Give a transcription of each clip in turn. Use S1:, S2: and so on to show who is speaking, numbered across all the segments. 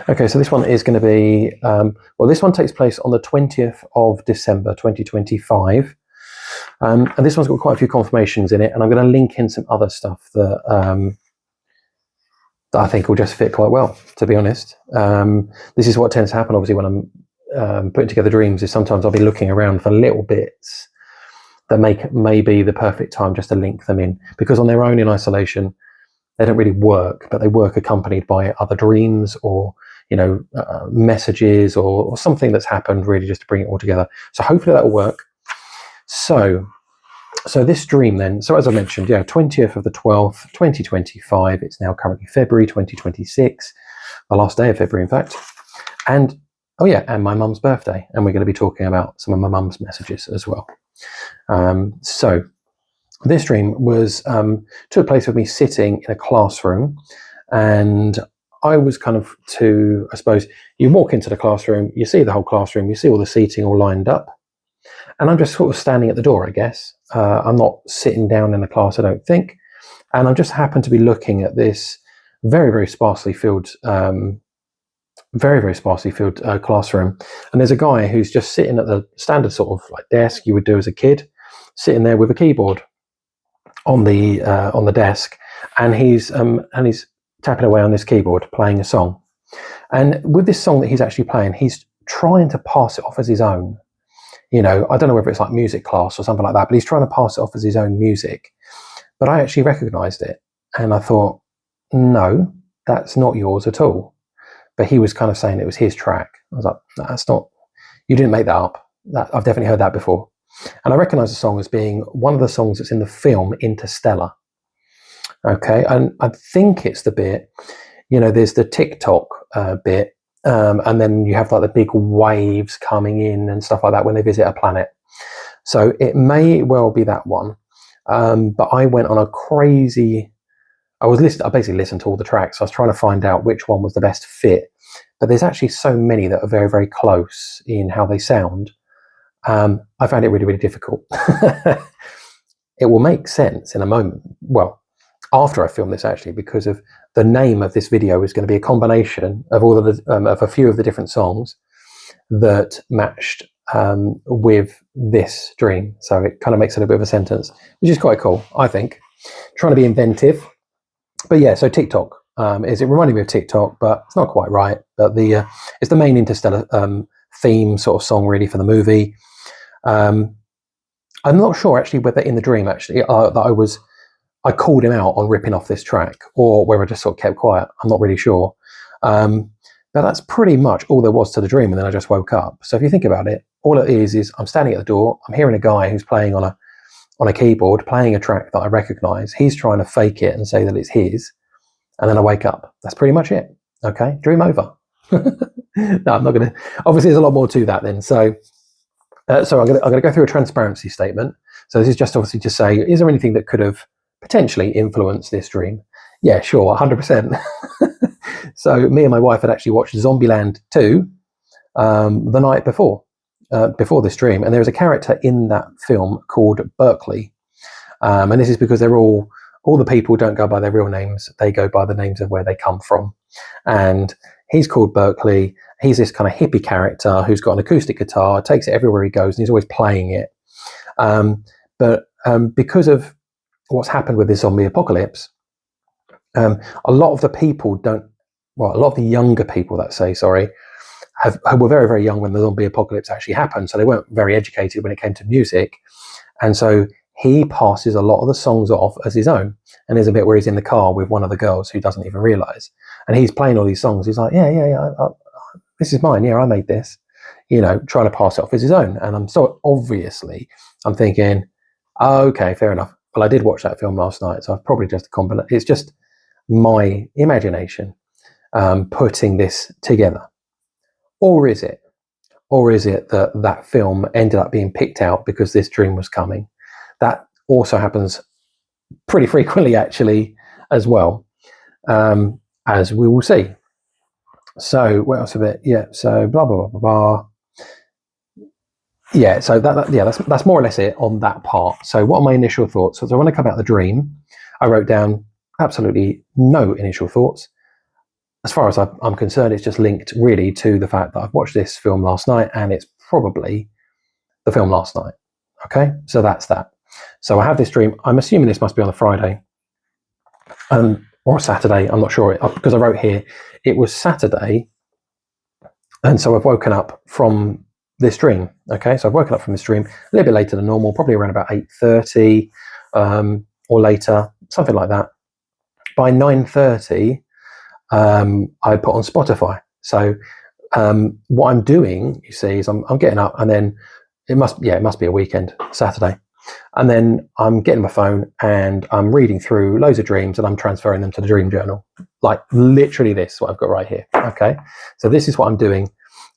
S1: Okay, so this one is going to be, well, this one takes place on the 20th of December 2025. And this one's got quite a few confirmations in it, and I'm going to link in some other stuff that I think will just fit quite well, to be honest. This is what tends to happen, obviously, when I'm putting together dreams, is sometimes I'll be looking around for little bits that may be the perfect time just to link them in, because on their own in isolation, they don't really work, but they work accompanied by other dreams or, messages or something that's happened, really, just to bring it all together. So hopefully that will work. So this dream then, so as I mentioned, 20th of the 12th, 2025, it's now currently February 2026, the last day of February, in fact. And, and my mum's birthday. And we're going to be talking about some of my mum's messages as well. So this dream took place with me sitting in a classroom, and I was kind of I suppose, you walk into the classroom, you see the whole classroom, you see all the seating all lined up, and I'm just sort of standing at the door, I guess. I'm not sitting down in the class, I don't think, and I just happen to be looking at this very, very sparsely filled, classroom, and there's a guy who's just sitting at the standard sort of like desk you would do as a kid, sitting there with a keyboard on the desk, and he's tapping away on this keyboard, playing a song. And with this song that he's actually playing, he's trying to pass it off as his own. I don't know whether it's like music class or something like that, but he's trying to pass it off as his own music. But I actually recognized it, and I thought, no, that's not yours at all. But he was kind of saying it was his track. I was like, no, that's not, you didn't make that up. I've definitely heard that before. And I recognise the song as being one of the songs that's in the film Interstellar. Okay, and I think it's the bit, there's the TikTok bit, and then you have like the big waves coming in and stuff like that when they visit a planet. So it may well be that one. But I went on a crazy, I basically listened to all the tracks. I was trying to find out which one was the best fit. But there's actually so many that are very, very close in how they sound. I found it really, really difficult. It will make sense in a moment. Well, after I film this, actually, because of the name of this video is going to be a combination of all of a few of the different songs that matched with this dream. So it kind of makes it a bit of a sentence, which is quite cool, I think. Trying to be inventive. But yeah, so TikTok it reminded me of TikTok, but it's not quite right. But it's the main Interstellar theme sort of song, really, for the movie. I'm not sure actually whether in the dream actually that I called him out on ripping off this track, or whether I just sort of kept quiet. I'm not really sure. But that's pretty much all there was to the dream, and then I just woke up. So if you think about it, all it is I'm standing at the door, I'm hearing a guy who's playing on a keyboard, playing a track that I recognise. He's trying to fake it and say that it's his, and then I wake up. That's pretty much it. Okay, dream over. No, I'm not going to. Obviously, there's a lot more to that then. So I'm going to go through a transparency statement. So this is just obviously to say, is there anything that could have potentially influenced this dream? Yeah, sure, 100%. So me and my wife had actually watched Zombieland 2 the night before this dream, and there was a character in that film called Berkeley, and this is because they're all the people don't go by their real names; they go by the names of where they come from. And he's called Berkeley. He's this kind of hippie character who's got an acoustic guitar, takes it everywhere he goes, and he's always playing it. But because of what's happened with this zombie apocalypse, a lot of the younger people were very, very young when the zombie apocalypse actually happened, so they weren't very educated when it came to music. And so he passes a lot of the songs off as his own. And there's a bit where he's in the car with one of the girls who doesn't even realise. And he's playing all these songs. He's like, yeah, this is mine. Yeah, I made this. Trying to pass it off as his own. And I'm thinking, okay, fair enough. Well, I did watch that film last night, so I've probably just it's just my imagination putting this together. Or is it that film ended up being picked out because this dream was coming? That also happens pretty frequently, actually, as well, as we will see. So what else of it? Yeah. So blah blah blah blah blah. Yeah. So that's more or less it on that part. So what are my initial thoughts? So when I come out of the dream, I wrote down absolutely no initial thoughts. as far as I'm concerned, it's just linked really to the fact that I've watched this film last night, and it's probably the film last night. Okay, so that's that. So I have this dream. I'm assuming this must be on a Friday or a Saturday. I'm not sure, because I wrote here it was Saturday, and so I've woken up from this dream. Okay, so I've woken up from this dream a little bit later than normal, probably around about 8:30 or later, something like that. By 9:30, I put on Spotify. So what I'm doing, you see, is I'm getting up, and then it must be a weekend, Saturday, and then I'm getting my phone and I'm reading through loads of dreams, and I'm transferring them to the dream journal, like literally this, what I've got right here. Okay, so this is what I'm doing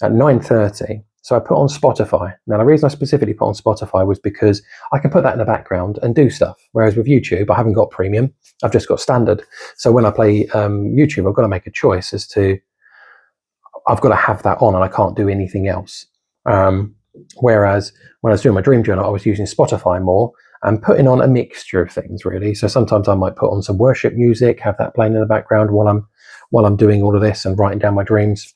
S1: at 9:30. So I put on Spotify. Now, the reason I specifically put on Spotify was because I can put that in the background and do stuff. Whereas with YouTube, I haven't got premium. I've just got standard. So when I play YouTube, I've got to make a choice as to, I've got to have that on, and I can't do anything else. Whereas when I was doing my dream journal, I was using Spotify more and putting on a mixture of things, really. So sometimes I might put on some worship music, have that playing in the background while I'm doing all of this and writing down my dreams,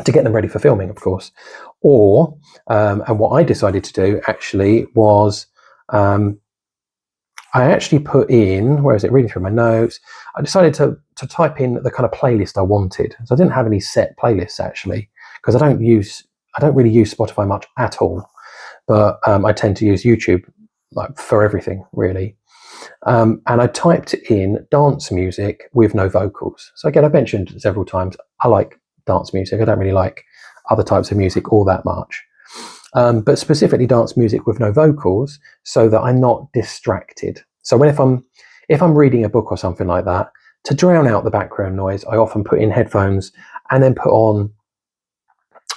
S1: to get them ready for filming, of course. Or, and what I decided to do actually was, I actually put in, where is it, reading through my notes, I decided to type in the kind of playlist I wanted. So I didn't have any set playlists, actually, because I don't really use Spotify much at all, but I tend to use YouTube like for everything, really. And I typed in dance music with no vocals. So again, I've mentioned several times, I like dance music. I don't really like other types of music all that much, but specifically dance music with no vocals, so that I'm not distracted. So if I'm reading a book or something like that, to drown out the background noise, I often put in headphones and then put on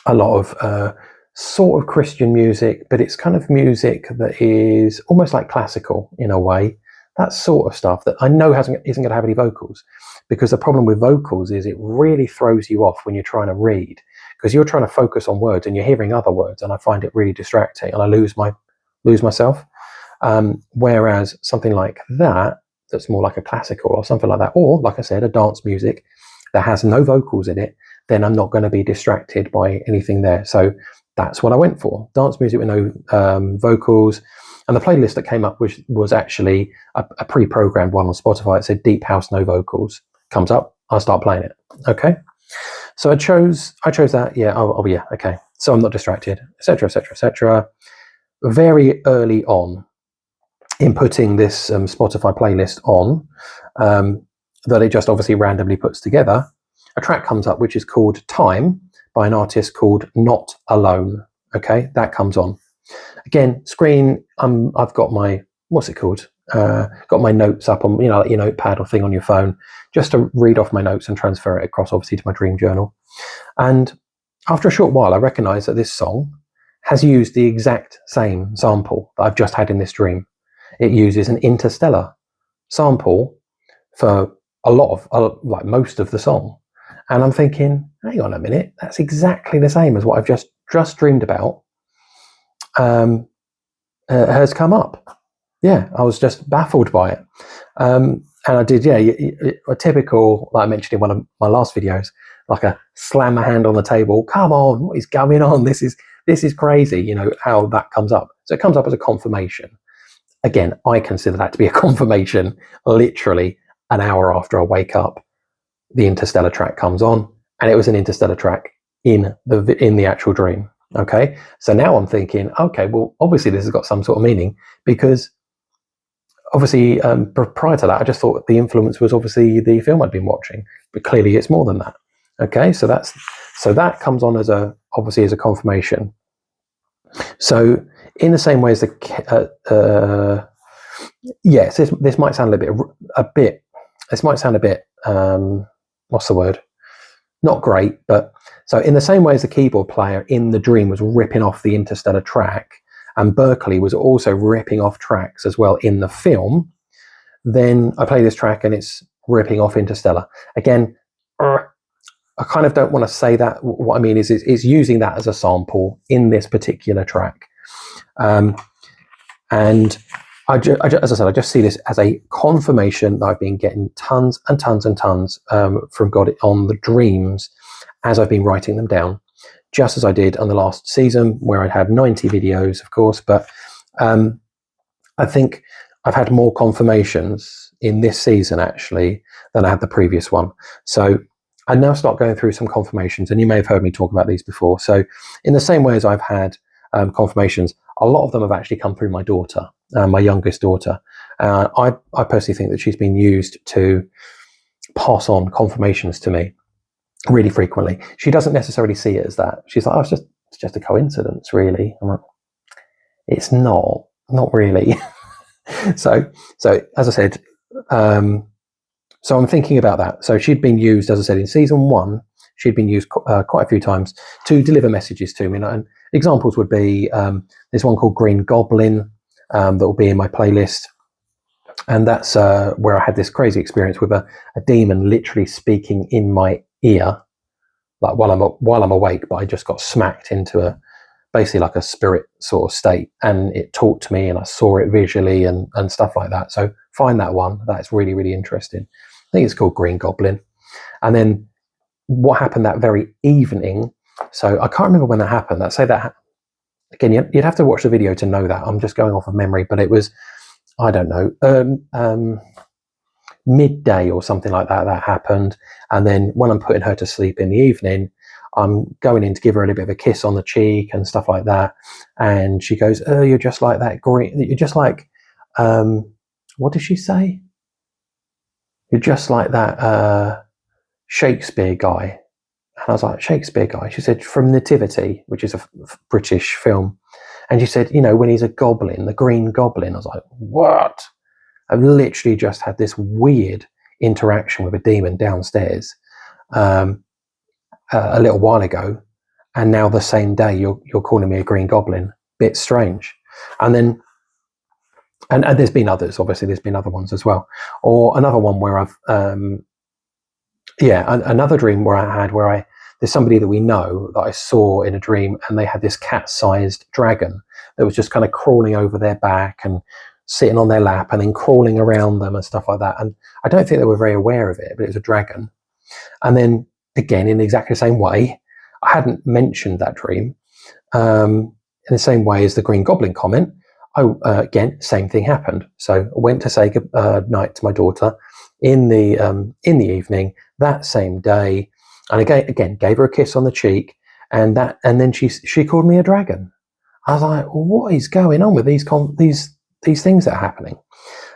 S1: a lot of sort of Christian music, but it's kind of music that is almost like classical in a way. That sort of stuff that I know isn't going to have any vocals, because the problem with vocals is it really throws you off when you're trying to read, because you're trying to focus on words and you're hearing other words, and I find it really distracting, and I lose myself. Whereas something like that's more like a classical or something like that, or like I said, a dance music that has no vocals in it, then I'm not going to be distracted by anything there. So that's what I went for, dance music with no vocals. And the playlist that came up was actually a pre-programmed one on Spotify. It said Deep House, no vocals. Comes up, I'll start playing it. Okay. So I chose that. Yeah. Oh yeah. Okay. So I'm not distracted, etc., etc., etc. Very early on in putting this Spotify playlist on, that it just obviously randomly puts together, a track comes up which is called Time by an artist called Not Alone. Okay, that comes on. Again, screen, I've got my, what's it called? Got my notes up on, like your notepad or thing on your phone, just to read off my notes and transfer it across, obviously, to my dream journal. And after a short while, I recognise that this song has used the exact same sample that I've just had in this dream. It uses an Interstellar sample for like most of the song. And I'm thinking, hang on a minute, that's exactly the same as what I've just dreamed about. Has come up. Yeah, I was just baffled by it. And I did, a typical, like I mentioned in one of my last videos, like a slam my hand on the table, come on, what is going on? This is crazy, how that comes up. So it comes up as a confirmation. Again, I consider that to be a confirmation. Literally an hour after I wake up, the Interstellar track comes on, and it was an Interstellar track in the actual dream. Okay, so now I'm thinking, okay, well, obviously this has got some sort of meaning, because obviously prior to that, I just thought the influence was obviously the film I'd been watching, but clearly it's more than that. Okay, so that comes on as obviously as a confirmation. So in the same way as yes, this might sound this might sound a bit what's the word? Not great, but so in the same way as the keyboard player in the dream was ripping off the Interstellar track, and Berkeley was also ripping off tracks as well in the film, then I play this track and it's ripping off Interstellar. Again, I kind of don't want to say that. What I mean is it's using that as a sample in this particular track. And as I said, I just see this as a confirmation that I've been getting tons and tons and tons from God on the dreams as I've been writing them down, just as I did on the last season where I'd had 90 videos, of course. But I think I've had more confirmations in this season actually than I had the previous one. So I now start going through some confirmations, and you may have heard me talk about these before. So in the same way as I've had confirmations, a lot of them have actually come through my daughter, my youngest daughter. I personally think that she's been used to pass on confirmations to me really frequently. She doesn't necessarily see it as that. She's like, oh, it's just a coincidence, really. I'm like, it's not really. So as I said, so I'm thinking about that. So she'd been used, as I said, in season 1, she'd been used quite a few times to deliver messages to me. And examples would be, there's one called Green Goblin that will be in my playlist. And that's where I had this crazy experience with a demon literally speaking in my ear, like while I'm awake, but I just got smacked into basically like a spirit sort of state, and it talked to me and I saw it visually and stuff like that. So find that one. That's really, really interesting. I think it's called Green Goblin. And then what happened that very evening, so I can't remember when that happened. That again, you'd have to watch the video to know that. I'm just going off of memory, but it was, I don't know, midday or something like that happened. And then when I'm putting her to sleep in the evening, I'm going in to give her a little bit of a kiss on the cheek and stuff like that. And she goes, oh, you're just like that green, you're just like, what did she say? You're just like that Shakespeare guy. And I was like, Shakespeare guy? She said, from Nativity, which is a British film. And she said, you know, when he's a goblin, the Green Goblin. I was like, what? I've literally just had this weird interaction with a demon downstairs a little while ago, and now the same day you're calling me a Green Goblin. Bit strange. And then and there's been others, obviously there's been other ones as well. Or another one where I've another dream where there's somebody that we know that I saw in a dream, and they had this cat-sized dragon that was just kind of crawling over their back and sitting on their lap and then crawling around them and stuff like that. And I don't think they were very aware of it, but it was a dragon. And then again, in exactly the same way, I hadn't mentioned that dream. In the same way as the Green Goblin comment, again, same thing happened. So I went to say good night to my daughter in the evening that same day, and again gave her a kiss on the cheek, and then she called me a dragon. I was like, what is going on with these things that are happening?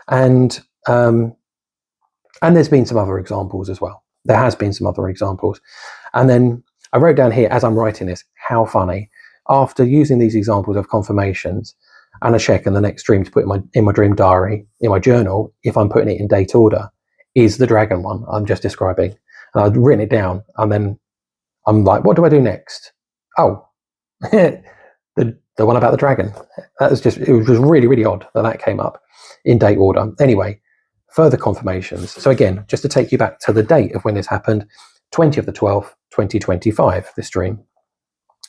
S1: And there's been some other examples as well. There has been some other examples. And then I wrote down here as I'm writing this, how funny, after using these examples of confirmations, and I check in the next dream to put in my dream diary, in my journal, if I'm putting it in date order, is the dragon one I'm just describing. And I'd written it down, and then I'm like, what do I do next? Oh, the one about the dragon. It was just really, really odd that came up in date order. Anyway, further confirmations. So again, just to take you back to the date of when this happened, 20th of the 12th, 2025, this dream.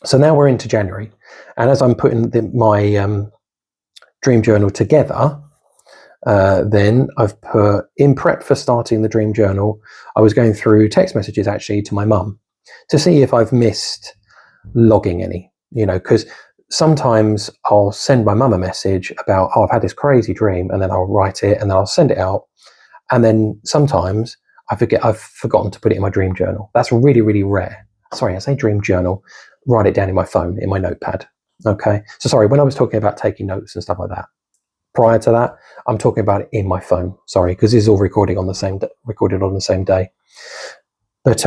S1: So now we're into January. And as I'm putting my dream journal together, then I've put, in prep for starting the dream journal, I was going through text messages actually to my mum to see if I've missed logging any, because sometimes I'll send my mum a message about, oh, I've had this crazy dream, and then I'll write it and then I'll send it out. And then sometimes I've forgotten to put it in my dream journal. That's really, really rare. Sorry, I say dream journal, write it down in my phone, in my notepad. Okay. So sorry, when I was talking about taking notes and stuff like that, prior to that, I'm talking about it in my phone. Sorry, because this is all recorded on the same day. But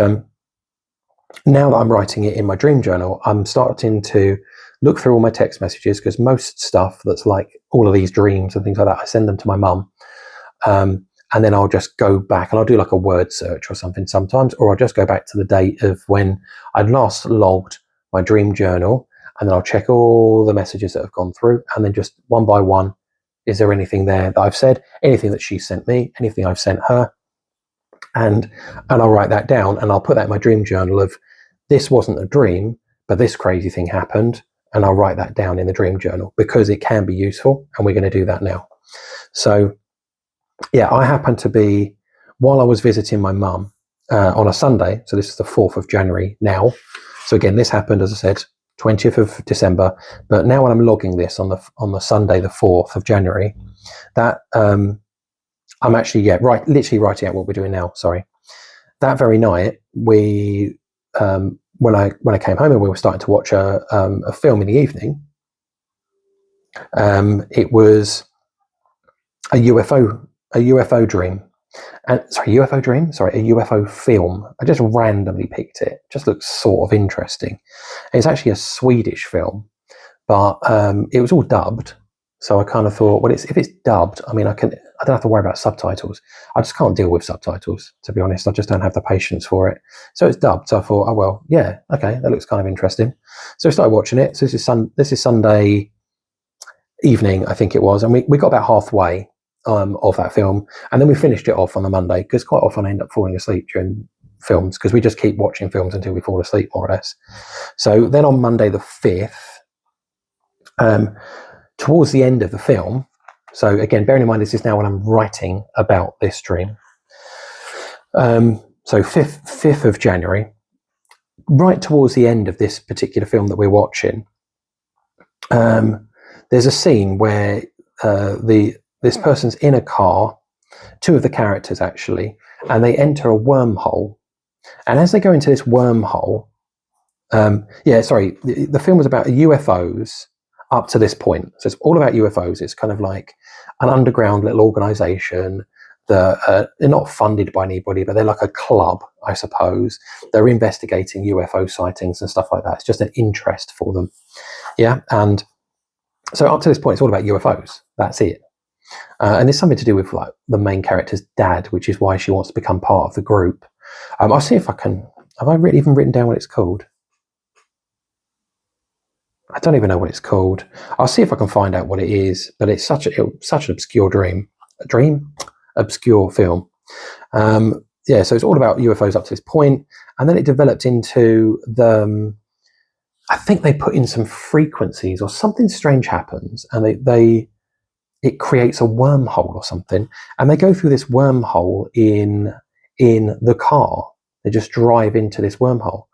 S1: now that I'm writing it in my dream journal, I'm starting to look through all my text messages, because most stuff that's like all of these dreams and things like that, I send them to my mum. And then I'll just go back and I'll do like a word search or something sometimes, or I'll just go back to the date of when I'd last logged my dream journal, and then I'll check all the messages that have gone through, and then just one by one, is there anything there that I've said, anything that she sent me, anything I've sent her, and I'll write that down, and I'll put that in my dream journal of, this wasn't a dream, but this crazy thing happened, and I'll write that down in the dream journal because it can be useful, and we're going to do that now. So yeah, I happened to be, while I was visiting my mum on a Sunday, so this is the 4th of January now. So again, this happened, as I said, 20th of December, but now when I'm logging this on the Sunday, the 4th of January, that I'm actually, literally writing out what we're doing now, sorry. That very night, we, when I came home and we were starting to watch a film in the evening, it was a UFO dream. And a UFO film. I just randomly picked it. Just looks sort of interesting. And it's actually a Swedish film, but it was all dubbed. So I kind of thought, well, if it's dubbed, I mean, I don't have to worry about subtitles. I just can't deal with subtitles, to be honest. I just don't have the patience for it. So it's dubbed. So I thought, oh well, yeah, okay, that looks kind of interesting. So I started watching it. So this is Sunday evening, I think it was, and we got about halfway of that film, and then we finished it off on the Monday, because quite often I end up falling asleep during films because we just keep watching films until we fall asleep, more or less. So then on Monday the 5th, towards the end of the film, so again, bearing in mind this is now when I'm writing about this dream, so 5th of January, right towards the end of this particular film that we're watching, there's a scene where this person's in a car, two of the characters actually, and they enter a wormhole. And as they go into this wormhole, the film was about UFOs up to this point. So it's all about UFOs. It's kind of like an underground little organization that they're not funded by anybody, but they're like a club, I suppose. They're investigating UFO sightings and stuff like that. It's just an interest for them. Yeah, and so up to this point, it's all about UFOs. That's it. And it's something to do with like the main character's dad, which is why she wants to become part of the group. I'll see if I can. Have I even written down what it's called? I don't even know what it's called. I'll see if I can find out what it is. But it's such an obscure obscure film. So it's all about UFOs up to this point, and then it developed into I think they put in some frequencies or something strange happens, and it creates a wormhole or something, and they go through this wormhole in the car. They just drive into this wormhole.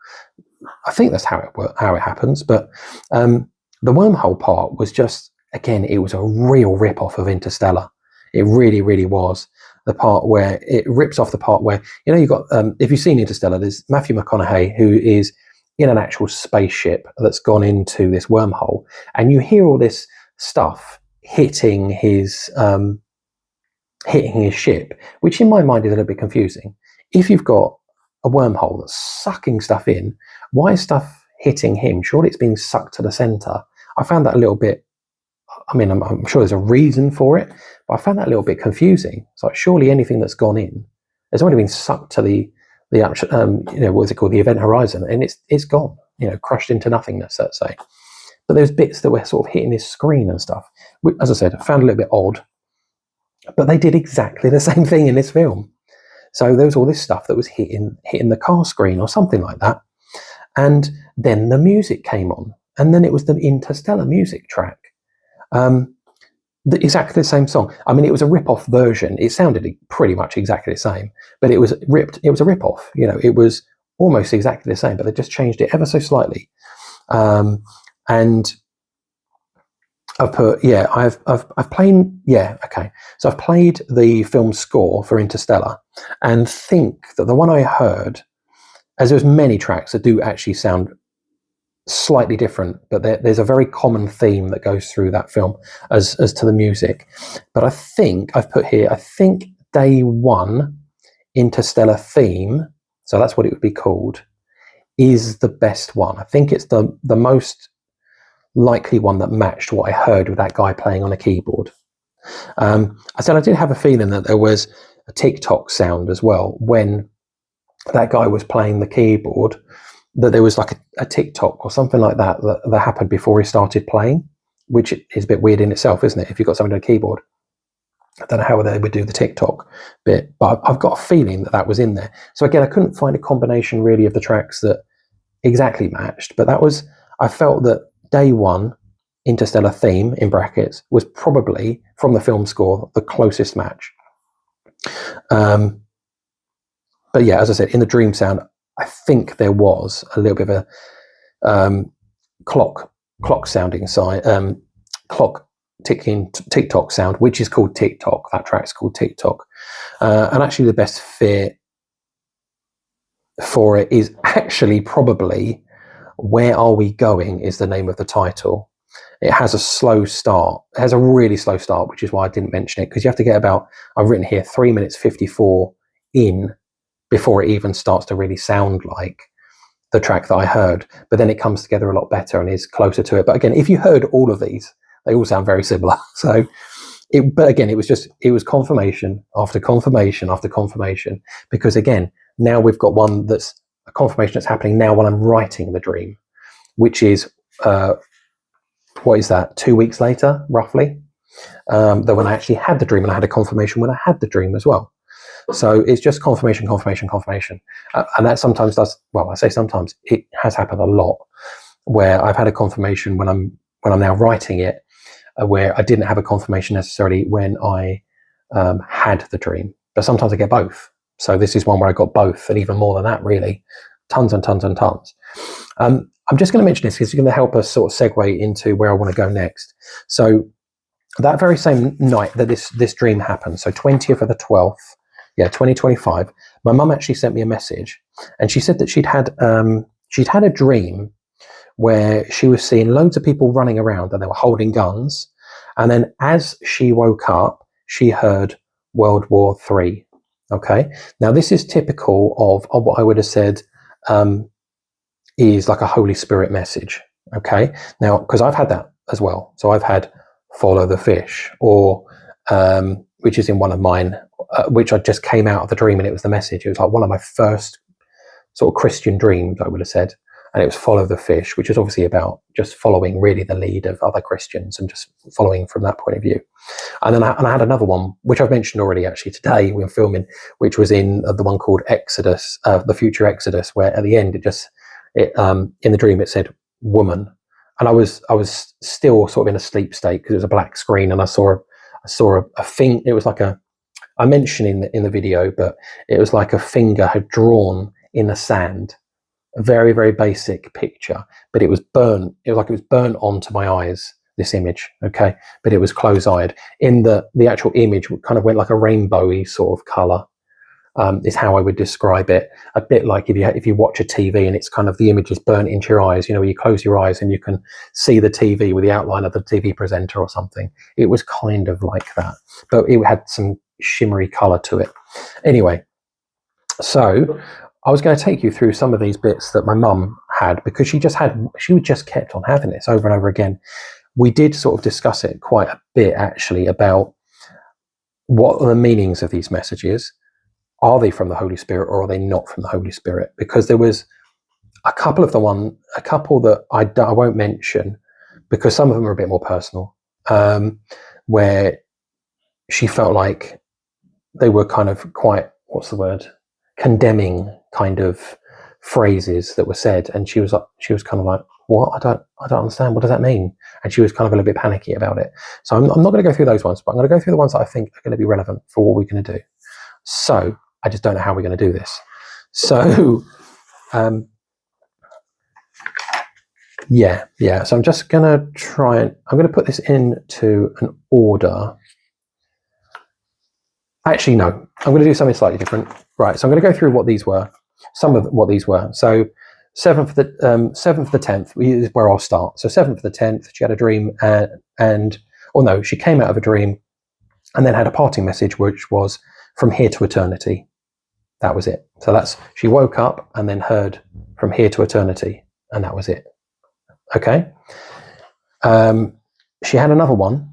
S1: I think that's how it happens. But the wormhole part was just, again, it was a real rip-off of Interstellar. It really, really was. The part where it rips off the part where, you've got, if you've seen Interstellar, there's Matthew McConaughey, who is in an actual spaceship that's gone into this wormhole, and you hear all this stuff hitting his ship, which in my mind is a little bit confusing. If you've got a wormhole that's sucking stuff in, why is stuff hitting him? Surely it's being sucked to the center. I found that a little bit, I mean, I'm sure there's a reason for it, but I found that a little bit confusing. It's like, surely anything that's gone in has already been sucked to the what's it called, the event horizon, and it's gone, crushed into nothingness, let's say. But there's bits that were sort of hitting his screen and stuff. As I said, I found a little bit odd, but they did exactly the same thing in this film. So there was all this stuff that was hitting the car screen or something like that. And then the music came on, and then it was the Interstellar music track. Exactly the same song. I mean, it was a rip-off version. It sounded pretty much exactly the same, but it was ripped. It was a rip-off. It was almost exactly the same, but they just changed it ever so slightly. And I've put, I've played, okay. So I've played the film score for Interstellar, and think that the one I heard, as there's many tracks that do actually sound slightly different, but there's a very common theme that goes through that film as to the music. But I think I've put here, Day One Interstellar theme, so that's what it would be called, is the best one. I think it's the most likely one that matched what I heard with that guy playing on a keyboard. I said I did have a feeling that there was a TOCK sound as well when that guy was playing the keyboard, that there was like a TOCK or something like that happened before he started playing, which is a bit weird in itself, isn't it? If you've got something on a keyboard, I don't know how they would do the TOCK bit, but I've got a feeling that was in there. So again, I couldn't find a combination really of the tracks that exactly matched, but I felt that Day One interstellar theme in brackets was probably from the film score the closest match. But yeah, as I said, in the dream sound, I think there was a little bit of a clock sounding side, clock ticking tick-tock sound, which is called TikTok. That track's called TikTok. And actually the best fit for it is actually probably Where Are We Going is the name of the title. It has a slow start. It has a really slow start, which is why I didn't mention it, because you have to get about, I've written here, 3 minutes 54 in before it even starts to really sound like the track that I heard. But then it comes together a lot better and is closer to it. But again, if you heard all of these, they all sound very similar. So, but again, it was confirmation after confirmation after confirmation, because again, now we've got one that's a confirmation that's happening now while I'm writing the dream, which is, what is that, 2 weeks later, roughly, that when I actually had the dream, and I had a confirmation when I had the dream as well. So it's just confirmation, confirmation, confirmation. And that sometimes does, well, I say sometimes, it has happened a lot, where I've had a confirmation when I'm now writing it, where I didn't have a confirmation necessarily when I had the dream. But sometimes I get both. So this is one where I got both, and even more than that, really. Tons and tons and tons. I'm just going to mention this because it's going to help us sort of segue into where I want to go next. So that very same night that this dream happened, so 20th of the 12th, 2025, my mum actually sent me a message, and she said that she'd had a dream where she was seeing loads of people running around and they were holding guns, and then as she woke up, she heard World War III. Okay, now this is typical of what I would have said is like a Holy Spirit message. Okay, now because I've had that as well, so I've had follow the fish, or which is in one of mine, which I just came out of the dream and it was the message. It was like one of my first sort of Christian dreams, I would have said, and it was follow the fish, which is obviously about just following really the lead of other Christians and just following from that point of view. And then I had another one, which I've mentioned already actually today when filming, which was in the one called Exodus, the future Exodus, where at the end in the dream it said woman, and I was still sort of in a sleep state because it was a black screen, and I saw a thing. It was like I mentioned in the video, but it was like a finger had drawn in the sand, a very, very basic picture, but it was burnt. It was like it was burnt onto my eyes, this image, okay? But it was close-eyed. In the actual image, kind of went like a rainbowy sort of colour, is how I would describe it. A bit like if you watch a TV and it's kind of the image is burnt into your eyes, you know, you close your eyes and you can see the TV with the outline of the TV presenter or something. It was kind of like that, but it had some shimmery colour to it. Anyway, so I was going to take you through some of these bits that my mum had, because she just kept on having this over and over again. We did sort of discuss it quite a bit actually about what are the meanings of these messages. Are they from the Holy Spirit or are they not from the Holy Spirit? Because there was a couple that I won't mention because some of them are a bit more personal, where she felt like they were kind of quite, what's the word, condemning kind of phrases that were said, and she was kind of like, what? I don't understand. What does that mean? And she was kind of a little bit panicky about it. So I'm not going to go through those ones, but I'm going to go through the ones that I think are going to be relevant for what we're going to do. So I just don't know how we're going to do this. So So I'm just going to I'm going to put this into an order. Actually, no, I'm going to do something slightly different. Right, so I'm going to go through what these were, some of what these were. So 7th of the 10th is where I'll start. So 7th of the 10th, she had a dream, she came out of a dream and then had a parting message, which was from here to eternity. That was it. So she woke up and then heard from here to eternity, and that was it. Okay. She had another one,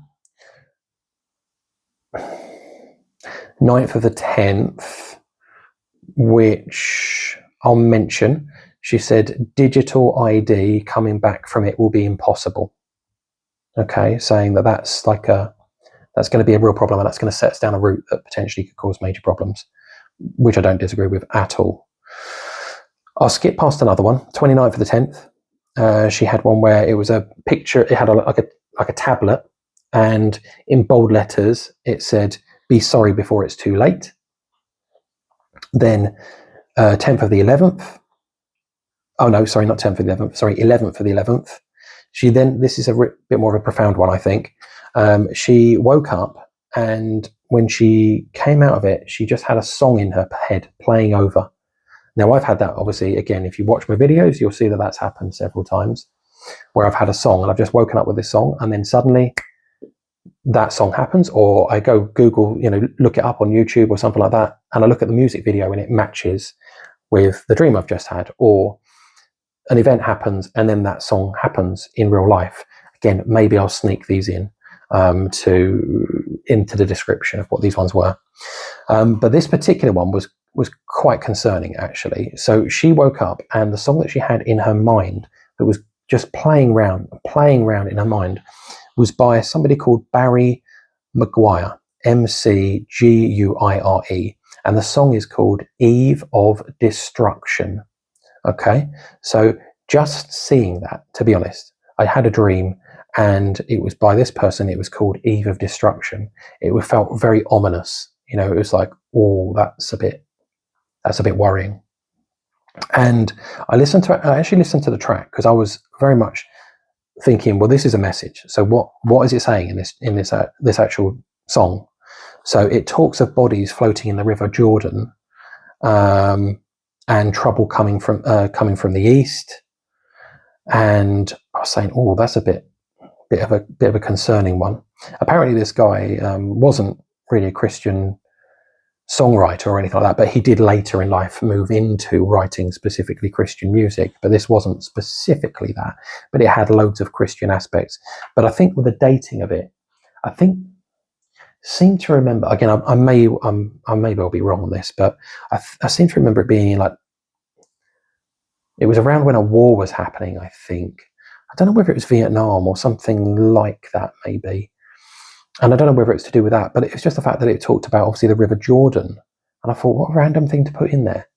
S1: 9th of the 10th, which I'll mention. She said digital ID coming back from it will be impossible. Okay, saying that's going to be a real problem, and that's going to set us down a route that potentially could cause major problems, which I don't disagree with at all. I'll skip past another one, 29th of the 10th. She had one where it was a picture. It had like a tablet, and in bold letters it said, "Be sorry before it's too late." Then 10th of the 11th. Oh no, sorry, not 10th of the 11th. Sorry, 11th of the 11th. She then, this is a bit more of a profound one, I think. She woke up, and when she came out of it, she just had a song in her head playing over. Now, I've had that, obviously, again, if you watch my videos, you'll see that that's happened several times, where I've had a song and I've just woken up with this song, and then suddenly that song happens, or I go Google, look it up on YouTube or something like that, and I look at the music video and it matches with the dream I've just had, or an event happens and then that song happens in real life. Again, maybe I'll sneak these in into the description of what these ones were. But this particular one was quite concerning, actually. So she woke up, and the song that she had in her mind that was just playing round in her mind was by somebody called Barry McGuire, McGuire, and the song is called Eve of Destruction. Okay, so just seeing that, to be honest, I had a dream, and it was by this person. It was called Eve of Destruction. It felt very ominous. It was like, oh, that's a bit worrying. And I actually listened to the track, because I was very much thinking, well, this is a message. So what is it saying in this actual song? So it talks of bodies floating in the River Jordan, and trouble coming from the east. And I was saying, oh, that's a bit of a concerning one. Apparently, this guy wasn't really a Christian songwriter or anything like that, but he did later in life move into writing specifically Christian music. But this wasn't specifically that, but it had loads of Christian aspects. But I think with the dating of it, seem to remember, again, I may well be wrong on this, but I seem to remember it being like, it was around when a war was happening, I think. I don't know whether it was Vietnam or something like that, maybe. And I don't know whether it's to do with that, but it's just the fact that it talked about, obviously, the River Jordan. And I thought, what a random thing to put in there.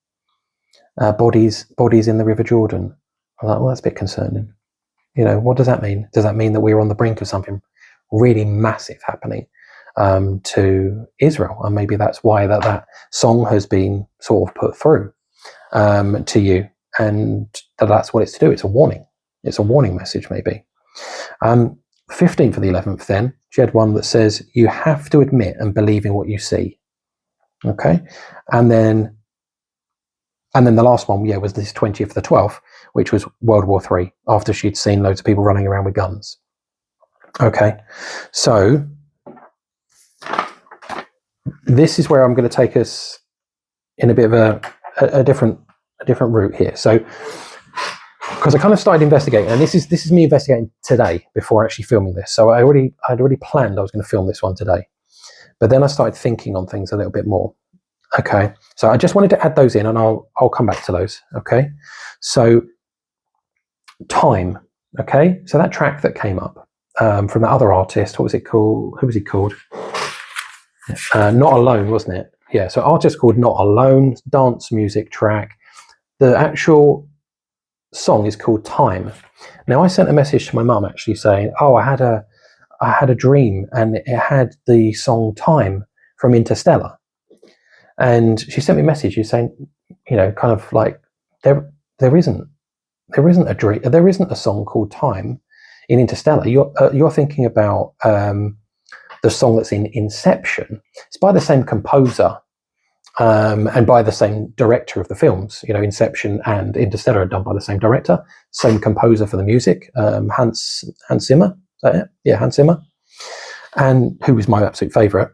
S1: Bodies in the River Jordan. I was like, well, that's a bit concerning. What does that mean? Does that mean that we're on the brink of something really massive happening to Israel? And maybe that's why that song has been sort of put through to you. And that's what it's to do. It's a warning. It's a warning message, maybe. 15th of the 11th, then, she had one that says, you have to admit and believe in what you see. Okay? And then the last one, was this 20th of the 12th, which was World War III, after she'd seen loads of people running around with guns. Okay? So this is where I'm going to take us in a bit of a different route here. So, because I kind of started investigating, and this is me investigating today before actually filming this. So I'd already planned I was going to film this one today, but then I started thinking on things a little bit more. Okay, so I just wanted to add those in, and I'll come back to those. Okay, so Time. Okay, so that track that came up from that other artist, what was it called? Who was he called? Not Alone, wasn't it? Yeah, so artist called Not Alone, dance music track. The actual song is called Time. Now, I sent a message to my mum actually saying, oh, I had a dream, and it had the song Time from Interstellar. And she sent me a message saying, kind of like, there isn't a dream, there isn't a song called Time in Interstellar. You're thinking about the song that's in Inception. It's by the same composer and by the same director of the films. Inception and Interstellar are done by the same director, same composer for the music, Hans Zimmer. Is that it? Yeah, Hans Zimmer, and who was my absolute favourite.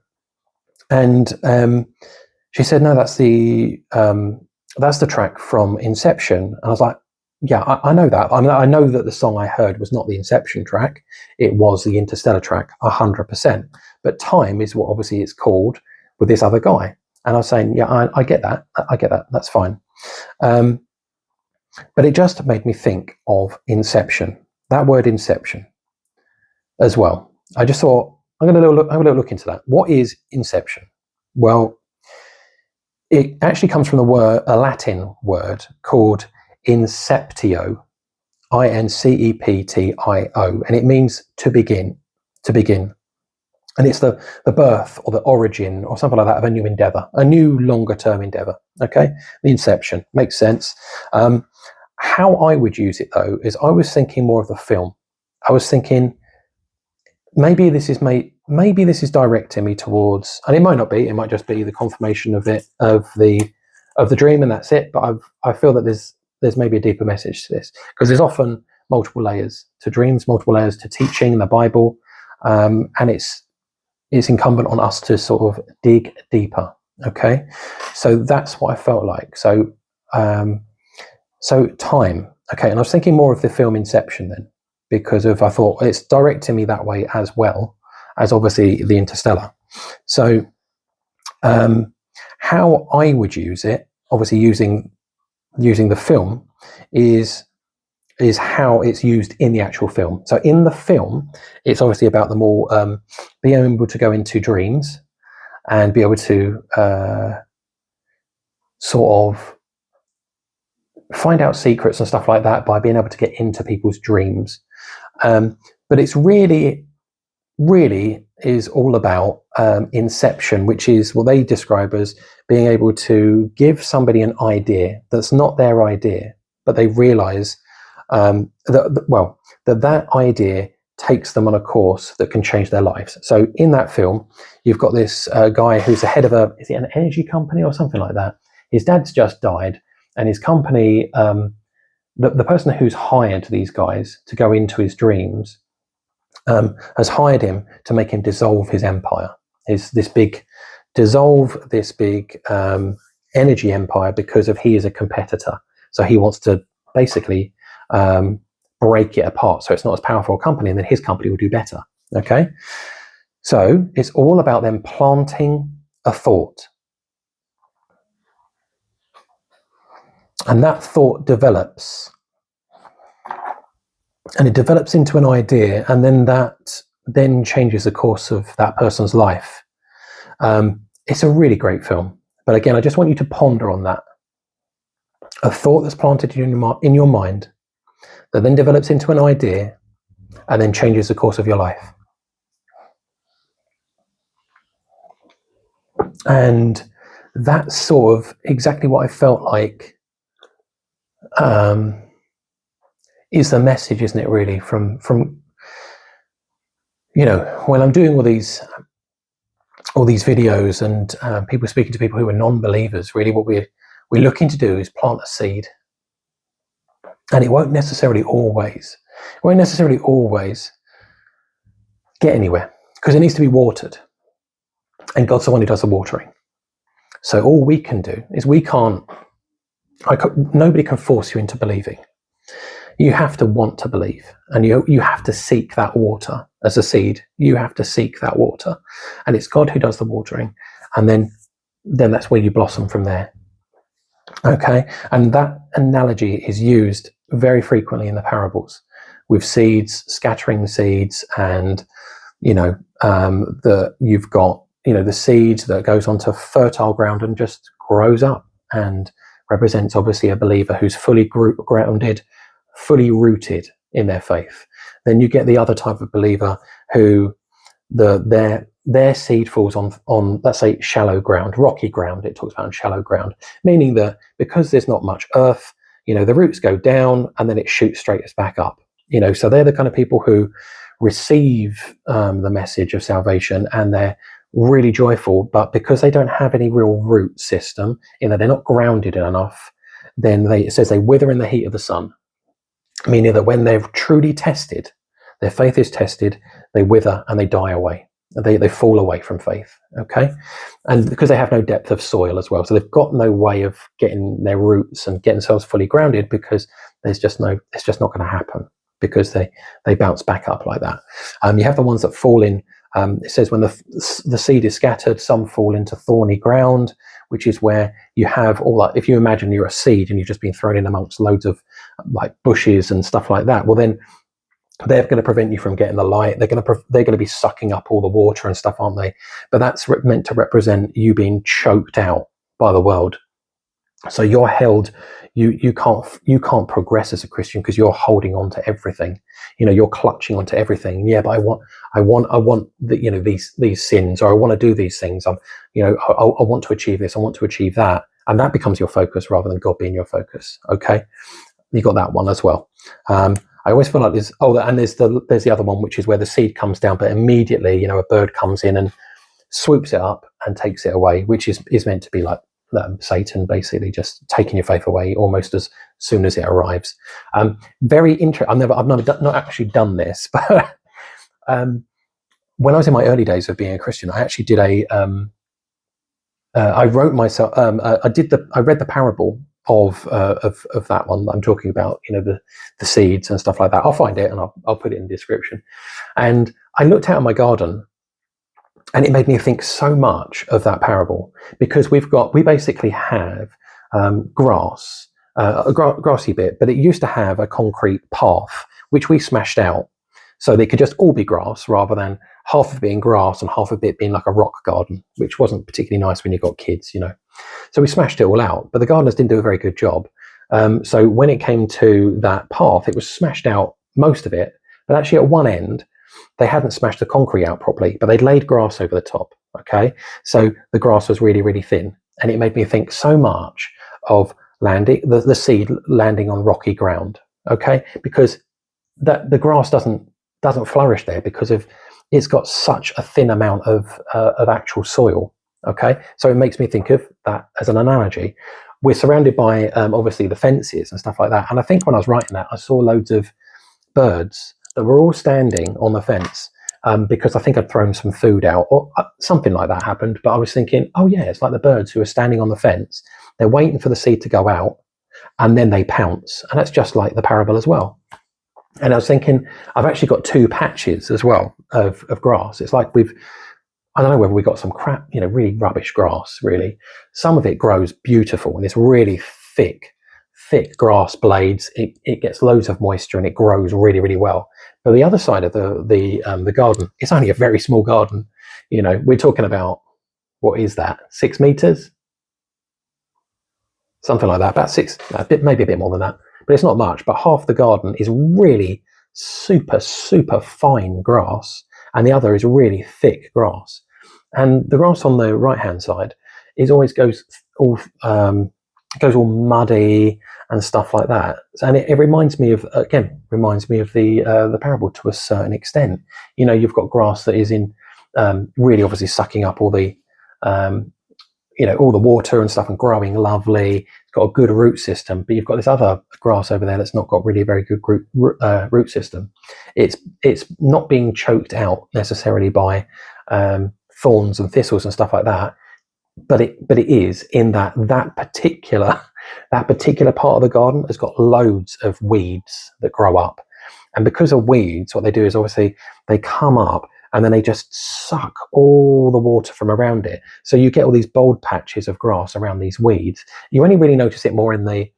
S1: And she said, no, that's the track from Inception. And I was like, yeah, I know that. I know that the song I heard was not the Inception track. It was the Interstellar track, 100%. But Time is what obviously it's called with this other guy. And I was saying, yeah, I get that. I get that. That's fine. But it just made me think of Inception, that word Inception as well. I just thought, I'm going to have a little look into that. What is Inception? Well, it actually comes from a Latin word called inceptio, Inceptio, and it means to begin, to begin. And it's the birth or the origin or something like that of a new endeavor, a new longer term endeavor. Okay, the inception makes sense. How I would use it though is I was thinking more of the film. I was thinking maybe this is directing me towards, and it might not be. It might just be the confirmation of the dream, and that's it. But I feel that there's maybe a deeper message to this, because there's often multiple layers to dreams, multiple layers to teaching in the Bible, and it's incumbent on us to sort of dig deeper. Okay, so that's what I felt like. So time. Okay, and I was thinking more of the film Inception then, because I thought it's directing me that way as well as obviously the Interstellar. So how I would use it, obviously using the film, is how it's used in the actual film. So in the film, it's obviously about them all being able to go into dreams and be able to sort of find out secrets and stuff like that by being able to get into people's dreams. But it's really is all about inception, which is what they describe as being able to give somebody an idea that's not their idea, but they realize that idea takes them on a course that can change their lives. So in that film, you've got this guy who's the head of is it an energy company or something like that? His dad's just died, and his company, the person who's hired these guys to go into his dreams, has hired him to make him dissolve his empire, this big energy empire, because he is a competitor. So he wants to basically break it apart so it's not as powerful a company, and then his company will do better. Okay, so it's all about them planting a thought, and that thought develops, and it develops into an idea, and then that changes the course of that person's life. It's a really great film, but again, I just want you to ponder on that. A thought that's planted in your mind that then develops into an idea and then changes the course of your life. And that's sort of exactly what I felt like is the message, isn't it, really, from when I'm doing all these videos and people speaking to people who are non-believers. Really what we're looking to do is plant a seed, and it won't necessarily always get anywhere, because it needs to be watered, and God's the one who does the watering. So all we can do is nobody can force you into believing. You have to want to believe, and you have to seek that water as a seed. You have to seek that water, and it's God who does the watering, and then that's where you blossom from there. Okay, and that analogy is used very frequently in the parables, with seeds, scattering seeds, and you've got the seeds that goes onto fertile ground and just grows up and represents obviously a believer who's fully grounded, fully rooted in their faith. Then you get the other type of believer who their seed falls on let's say shallow ground, rocky ground. It talks about shallow ground, meaning that because there's not much earth, the roots go down and then it shoots straight back up. So they're the kind of people who receive the message of salvation, and they're really joyful, but because they don't have any real root system, they're not grounded enough, then it says they wither in the heat of the sun, meaning that when they're truly tested, their faith is tested, they wither and they die away. They fall away from faith. Okay, and because they have no depth of soil as well, so they've got no way of getting their roots and getting themselves fully grounded, because it's just not going to happen, because they bounce back up like that. You have the ones that fall in. It says when the seed is scattered, some fall into thorny ground, which is where you have all that. If you imagine you're a seed and you've just been thrown in amongst loads of like bushes and stuff like that, well then they're going to prevent you from getting the light. They're going to be sucking up all the water and stuff, aren't they? But that's meant to represent you being choked out by the world. So you're held, you can't progress as a Christian because you're holding on to everything. You're clutching onto everything. Yeah, but I want these sins, or I want to do these things. I want to achieve this. I want to achieve that, and that becomes your focus rather than God being your focus. Okay, you got that one as well. I always feel like there's the other one, which is where the seed comes down, but immediately a bird comes in and swoops it up and takes it away, which is meant to be like Satan basically just taking your faith away almost as soon as it arrives. Very interesting. I've not actually done this, but when I was in my early days of being a Christian, I actually did I wrote myself. I read the parable of that one that I'm talking about. The seeds and stuff like that. I'll find it and I'll put it in the description. And I looked out in my garden, and it made me think so much of that parable, because we basically have grass, a grassy bit, but it used to have a concrete path which we smashed out, so they could just all be grass rather than half of it being grass and half of it being like a rock garden, which wasn't particularly nice when you got kids. So we smashed it all out, but the gardeners didn't do a very good job. So when it came to that path, it was smashed out, most of it, but actually at one end they hadn't smashed the concrete out properly, but they'd laid grass over the top. Okay, so the grass was really, really thin, and it made me think so much of landing the seed landing on rocky ground. Okay, because the grass doesn't flourish there because it's got such a thin amount of actual soil. Okay, so it makes me think of that as an analogy. We're surrounded by obviously the fences and stuff like that, and I think when I was writing that, I saw loads of birds that were all standing on the fence because I think I'd thrown some food out or something like that happened. But I was thinking, oh yeah, it's like the birds who are standing on the fence. They're waiting for the seed to go out, and then they pounce, and that's just like the parable as well. And I was thinking, I've actually got two patches as well of grass. It's like I don't know whether we got some crap, really rubbish grass, really. Some of it grows beautiful and it's really thick grass blades. It gets loads of moisture and it grows really, really well. But the other side of the garden, it's only a very small garden. We're talking about, what is that, 6 meters? Something like that, about six, maybe a bit more than that. But it's not much, but half the garden is really super, super fine grass, and the other is really thick grass. And the grass on the right-hand side goes all muddy and stuff like that. And it reminds me of the parable to a certain extent. You've got grass that is in really obviously sucking up all the all the water and stuff and growing lovely. It's got a good root system, but you've got this other grass over there that's not got really a very good root system. It's not being choked out necessarily by thorns and thistles and stuff like that, but it is in that particular part of the garden has got loads of weeds that grow up. And because of weeds, what they do is obviously they come up and then they just suck all the water from around it. So you get all these bold patches of grass around these weeds. You only really notice it more in the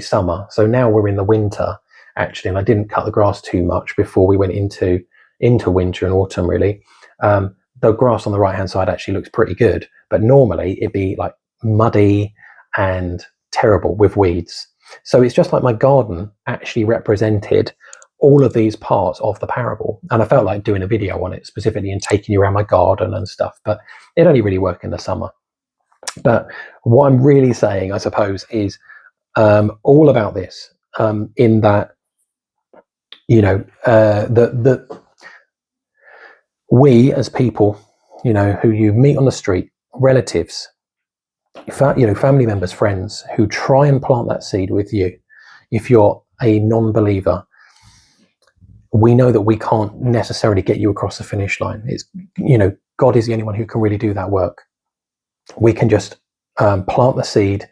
S1: summer. So now we're in the winter, actually, and I didn't cut the grass too much before we went into winter and autumn, really. The grass on the right-hand side actually looks pretty good, but normally it'd be like muddy and terrible with weeds. So it's just like my garden actually represented all of these parts of the parable, and I felt like doing a video on it specifically and taking you around my garden and stuff, but it only really worked in the summer. But what I'm really saying, I suppose, is all about this, in that we as people, who you meet on the street, relatives, family members, friends, who try and plant that seed with you, if you're a non-believer, we know that we can't necessarily get you across the finish line. It's, God is the only one who can really do that work. We can just plant the seed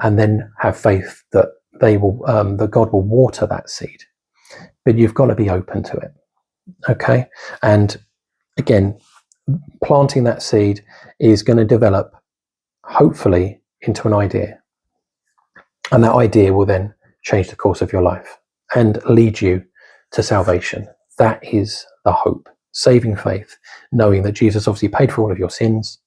S1: and then have faith that that God will water that seed. But you've got to be open to it. Okay. And again, planting that seed is going to develop, hopefully, into an idea. And that idea will then change the course of your life and lead you to salvation. That is the hope. Saving faith, knowing that Jesus obviously paid for all of your sins,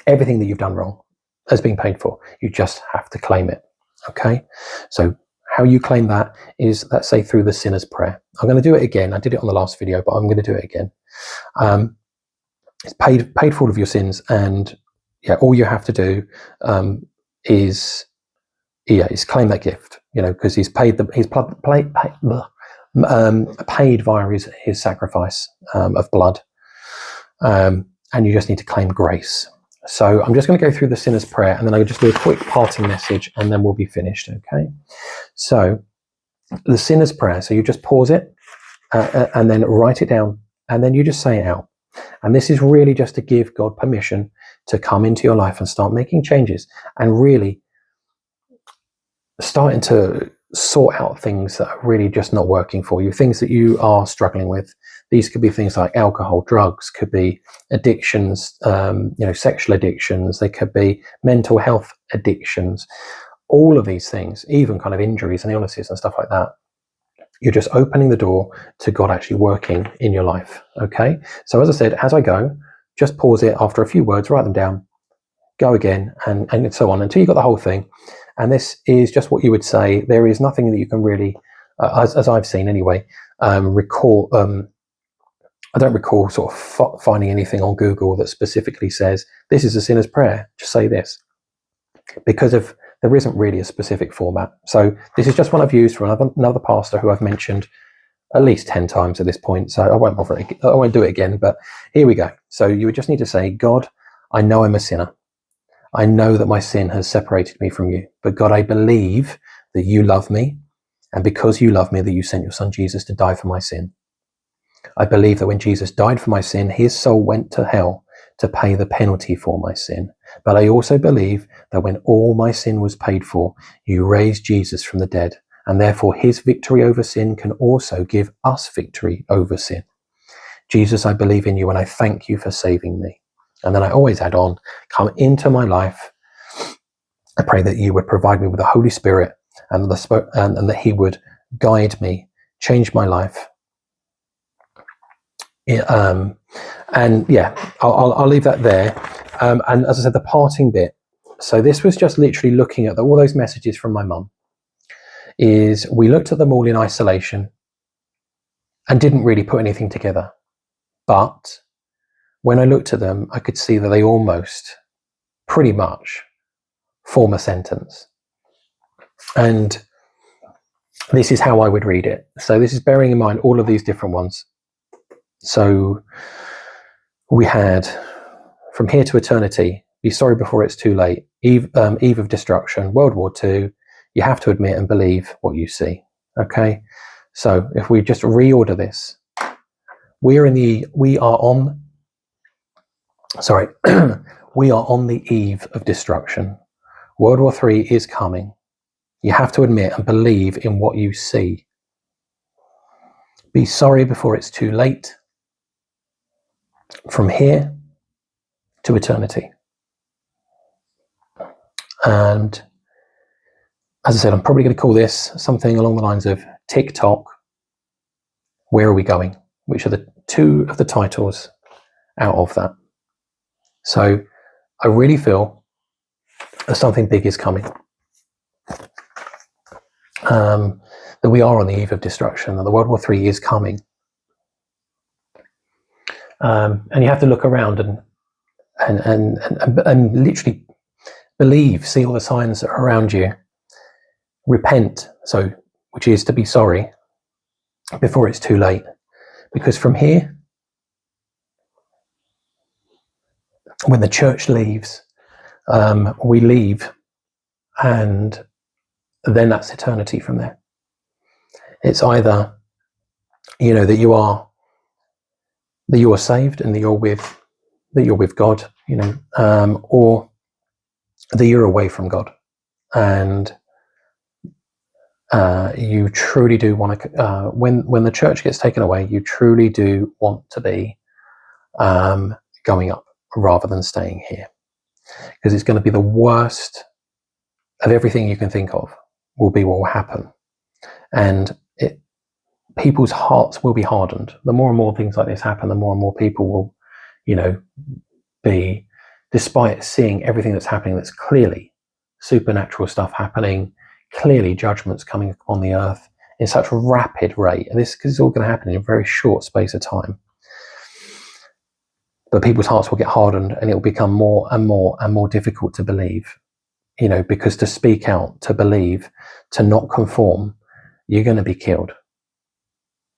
S1: everything that you've done wrong, has been paid for. You just have to claim it. Okay, so how you claim that is, let's say, through the sinner's prayer. I'm going to do it again. I did it on the last video, but I'm going to do it again. It's paid for all of your sins, and yeah, all you have to do is claim that gift. Because he's paid paid via his sacrifice of blood, and you just need to claim grace. So I'm just going to go through the sinner's prayer, and then I'll just do a quick parting message, and then we'll be finished. Okay. So the sinner's prayer. So you just pause it, and then write it down, and then you just say it out. And this is really just to give God permission to come into your life and start making changes, and really starting to sort out things that are really just not working for you, things that you are struggling with. These could be things like alcohol, drugs, could be addictions, sexual addictions, they could be mental health addictions, all of these things, even kind of injuries and illnesses and stuff like that. You're just opening the door to God actually working in your life. Okay. So as I said, as I go, just pause it after a few words, write them down, go again, and so on until you got the whole thing. And this is just what you would say. There is nothing that you can really, as I've seen anyway, recall. I don't recall sort of finding anything on Google that specifically says this is a sinner's prayer. Just say this, because there isn't really a specific format. So this is just one I've used from another pastor who I've mentioned at least 10 times at this point. So I won't do it again. But here we go. So you would just need to say, God, I know I'm a sinner. I know that my sin has separated me from you, but God, I believe that you love me, and because you love me, that you sent your son Jesus to die for my sin. I believe that when Jesus died for my sin, his soul went to hell to pay the penalty for my sin. But I also believe that when all my sin was paid for, you raised Jesus from the dead, and therefore his victory over sin can also give us victory over sin. Jesus, I believe in you, and I thank you for saving me. And then I always add on, come into my life. I pray that you would provide me with the Holy Spirit, and that he would guide me, change my life. I'll leave that there. And as I said, the parting bit. So this was just literally looking at all those messages from my mum. Is we looked at them all in isolation and didn't really put anything together. But when I looked at them, I could see that they almost, pretty much, form a sentence. And this is how I would read it. So this is bearing in mind all of these different ones. So we had from here to eternity, be sorry before it's too late, eve of destruction, World War II, you have to admit and believe what you see. Okay, so if we just reorder this, we are on the eve of destruction. World War III is coming. You have to admit and believe in what you see. Be sorry before it's too late. From here to eternity. And as I said, I'm probably going to call this something along the lines of TOCK. Where are we going? Which are the two of the titles out of that. So I really feel that something big is coming. That we are on the eve of destruction, and the World War III is coming. And you have to look around and literally believe, see all the signs that are around you. Repent, which is to be sorry before it's too late. Because from here, when the church leaves, we leave, and then that's eternity from there. It's either, that you are saved and that you're with God, or that you're away from God, and you truly do want to. When the church gets taken away, you truly do want to be going up rather than staying here, because it's going to be the worst of everything you can think of. Will be what will happen, and people's hearts will be hardened. The more and more things like this happen, the more and more people will, be despite seeing everything that's happening, that's clearly supernatural stuff happening, clearly judgments coming upon the earth in such a rapid rate. And this is all going to happen in a very short space of time. But people's hearts will get hardened, and it will become more and more and more difficult to believe, because to speak out, to believe, to not conform, you're going to be killed.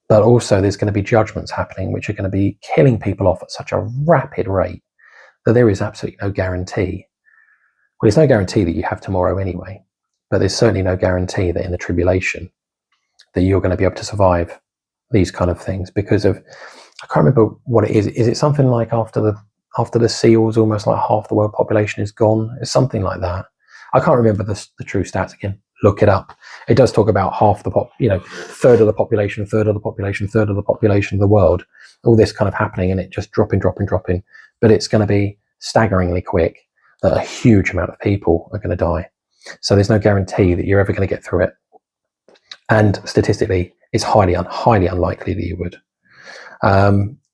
S1: But also there's going to be judgments happening which are going to be killing people off at such a rapid rate that there is absolutely no guarantee. Well, there's no guarantee that you have tomorrow anyway, but there's certainly no guarantee that in the tribulation that you're going to be able to survive these kind of things, because of, I can't remember what it is. Is it something like after the seals, almost like half the world population is gone? It's something like that. I can't remember the true stats again. Look it up. It does talk about half the third of the population, third of the population, third of the population of the world. All this kind of happening, and it just dropping. But it's going to be staggeringly quick that a huge amount of people are going to die. So there's no guarantee that you're ever going to get through it. And statistically, it's highly unlikely that you would.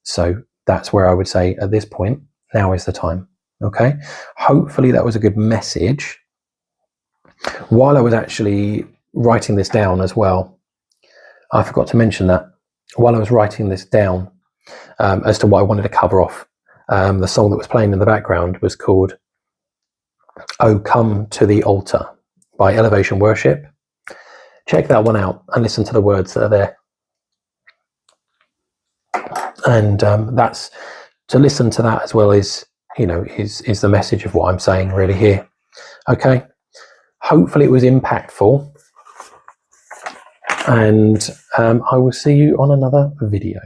S1: So that's where I would say at this point, now is the time. Okay. Hopefully that was a good message. While I was actually writing this down as well, I forgot to mention that while I was writing this down, as to what I wanted to cover off, the song that was playing in the background was called "Oh Come to the Altar" by Elevation Worship. Check that one out and listen to the words that are there. And that's, to listen to that as well is the message of what I'm saying really here. Okay. Hopefully it was impactful, and I will see you on another video.